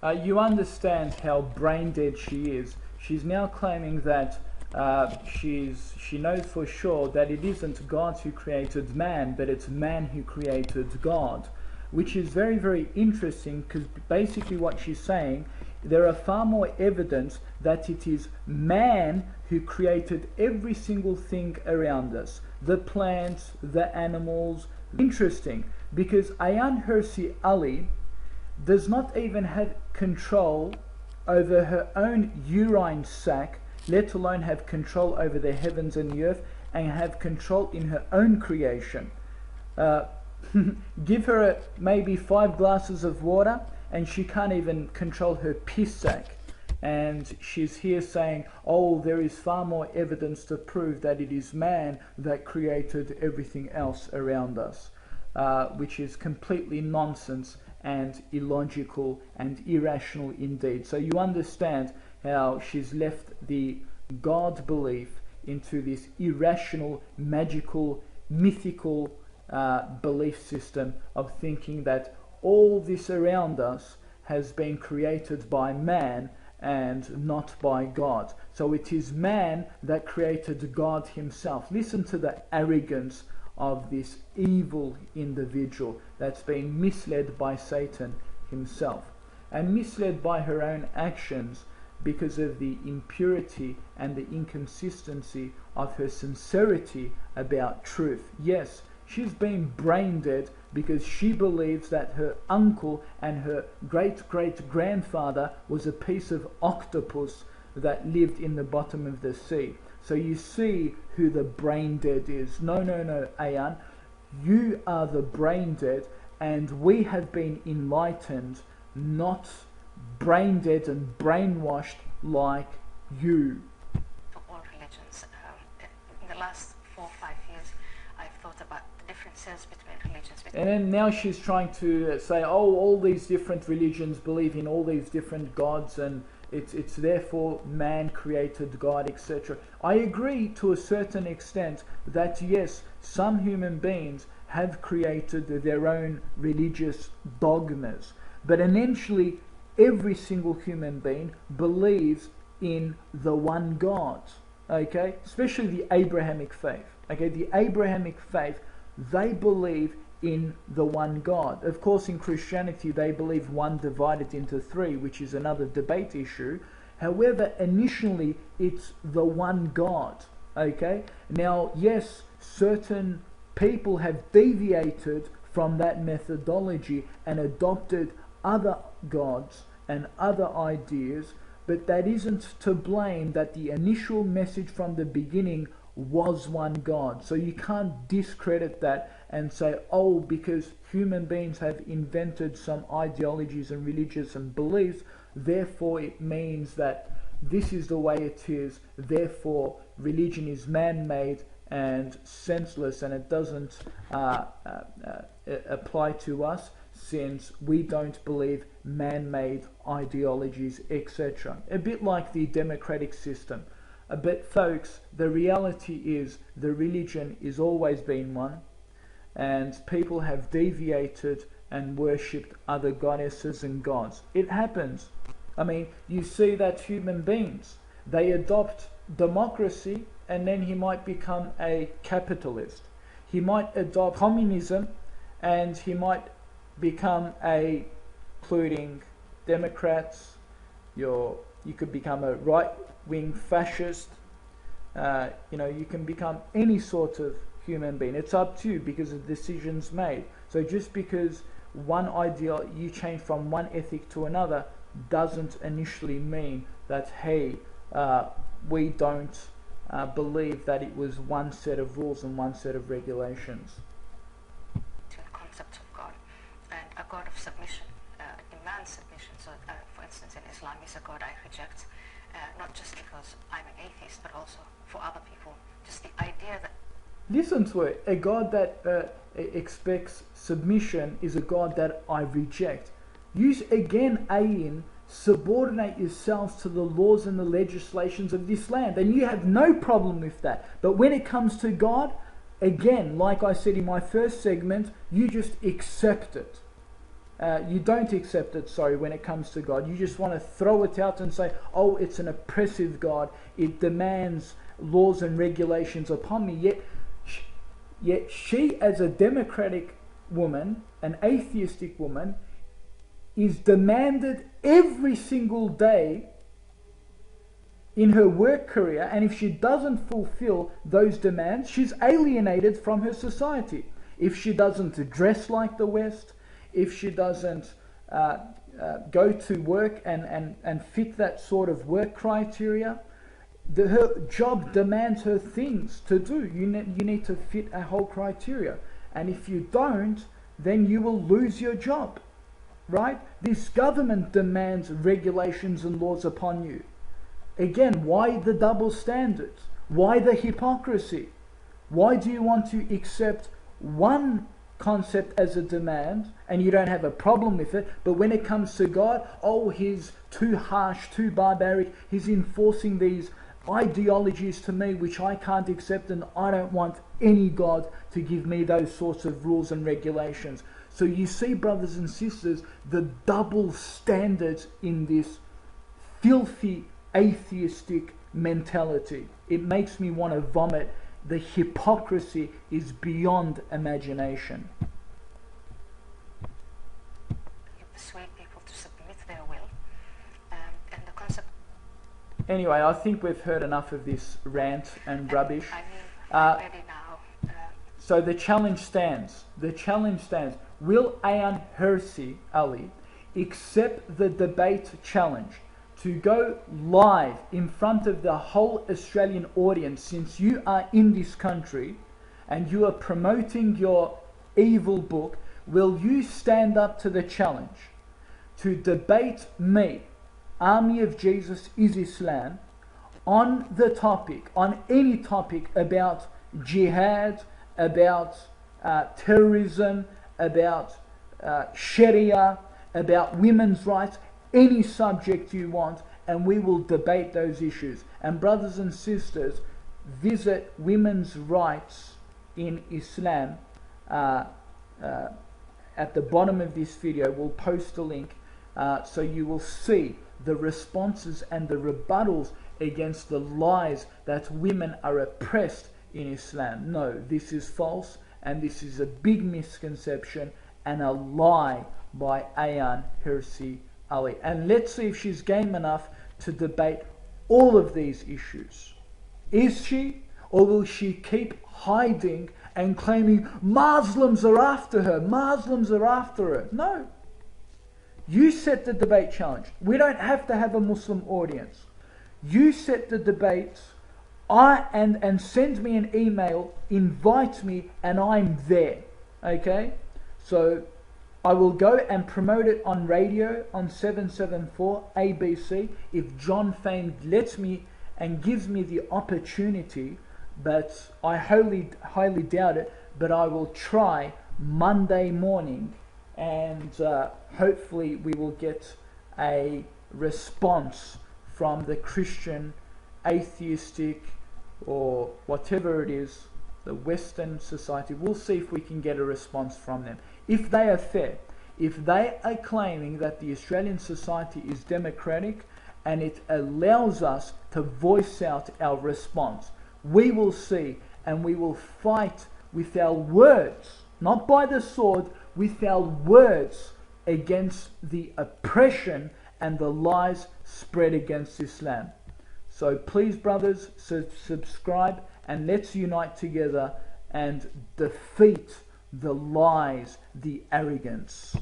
You understand how brain dead she is. She's now claiming that she knows for sure that it isn't God who created man, but it's man who created God, which is very, very interesting, because basically what she's saying, there are far more evidence that it is man who created every single thing around us, the plants, the animals. Interesting, because Ayaan Hirsi Ali does not even have control over her own urine sac, let alone have control over the heavens and the earth, and have control in her own creation. Give her maybe 5 glasses of water and she can't even control her piss sac. And she's here saying, oh, there is far more evidence to prove that it is man that created everything else around us, which is completely nonsense and illogical and irrational indeed. So you understand how she's left the God belief into this irrational, magical, mythical belief system of thinking that all this around us has been created by man and not by God. So it is man that created God himself. Listen to the arrogance of this evil individual that's been misled by Satan himself, and misled by her own actions because of the impurity and the inconsistency of her sincerity about truth. Yes, she's been brain dead because she believes that her uncle and her great-great-grandfather was a piece of octopus that lived in the bottom of the sea. So you see who the brain dead is. No, Ayaan, you are the brain dead, and we have been enlightened, not brain dead and brainwashed like you. For all religions, in the last 4 or 5 years, I've thought about the differences between religions. And then now she's trying to say, oh, all these different religions believe in all these different gods, and it's therefore man created God, etc. I agree to a certain extent that yes, some human beings have created their own religious dogmas, but eventually every single human being believes in the one God, okay? Especially the Abrahamic faith, okay? The Abrahamic faith, they believe in the one God. Of course, in Christianity, they believe one divided into 3, which is another debate issue. However, initially, it's the one God, okay? Now, yes, certain people have deviated from that methodology and adopted other gods and other ideas, but that isn't to blame that the initial message from the beginning was one God. So you can't discredit that and say, oh, because human beings have invented some ideologies and religions and beliefs, therefore it means that this is the way it is, therefore religion is man-made and senseless, and it doesn't apply to us since we don't believe man-made ideologies, etc. A bit like the democratic system. But folks, the reality is the religion is always been one, and people have deviated and worshipped other goddesses and gods. It happens. I mean, you see that human beings, they adopt democracy and then he might become a capitalist. He might adopt communism and he might become including Democrats, you could become a right-wing fascist, you can become any sort of human being. It's up to you because of decisions made. So just because you change from one ethic to another doesn't initially mean that, hey, we don't believe that it was one set of rules and one set of regulations. To the concept of God and a God of submission, demands submission. So, for instance, in Islam, is a God I reject, not just because I'm an atheist, but also for other people. Just the idea that... Listen to it. A God that expects submission is a God that I reject. Use again, Ayaan, subordinate yourselves to the laws and the legislations of this land, and you have no problem with that. But when it comes to God, again, like I said in my first segment, you just accept it. You don't accept it, sorry, when it comes to God. You just want to throw it out and say, oh, it's an oppressive God. It demands laws and regulations upon me. Yet she, as a democratic woman, an atheistic woman, is demanded every single day in her work career, and if she doesn't fulfill those demands, she's alienated from her society. If she doesn't dress like the West, if she doesn't go to work and fit that sort of work criteria, her job demands her things to do. You need to fit a whole criteria, and if you don't, then you will lose your job, right? This government demands regulations and laws upon you. Again, why the double standards? Why the hypocrisy? Why do you want to accept one concept as a demand and you don't have a problem with it, but when it comes to God, oh, he's too harsh, too barbaric, he's enforcing these ideologies to me which I can't accept, and I don't want any God to give me those sorts of rules and regulations. So you see, brothers and sisters, the double standards in this filthy atheistic mentality. It makes me want to vomit. The hypocrisy is beyond imagination. You persuade people to submit their will, and the concept. Anyway, I think we've heard enough of this rant and rubbish. I'm ready now. So the challenge stands. The challenge stands. Will Ayaan Hirsi Ali accept the debate challenge to go live in front of the whole Australian audience, since you are in this country and you are promoting your evil book? Will you stand up to the challenge to debate me, Army of Jesus is Islam, on the topic, on any topic about jihad, about terrorism, about Sharia, about women's rights, any subject you want, and we will debate those issues. And brothers and sisters, visit Women's Rights in Islam. At the bottom of this video, we'll post a link so you will see the responses and the rebuttals against the lies that women are oppressed in Islam. No, this is false, and this is a big misconception and a lie by Ayaan Hirsi Ali. And let's see if she's game enough to debate all of these issues. Is she? Or will she keep hiding and claiming Muslims are after her? Muslims are after her. No. You set the debate challenge. We don't have to have a Muslim audience. You set the debates, and send me an email, invite me, and I'm there. Okay? So I will go and promote it on radio on 774 ABC if John Fane lets me and gives me the opportunity, but I highly doubt it. But I will try Monday morning, and hopefully we will get a response from the Christian, atheistic, or whatever it is, the Western society. We'll see if we can get a response from them. If they are fair, if they are claiming that the Australian society is democratic and it allows us to voice out our response, we will see, and we will fight with our words, not by the sword, with our words against the oppression and the lies spread against Islam. So please, brothers, subscribe, and let's unite together and defeat the lies, the arrogance.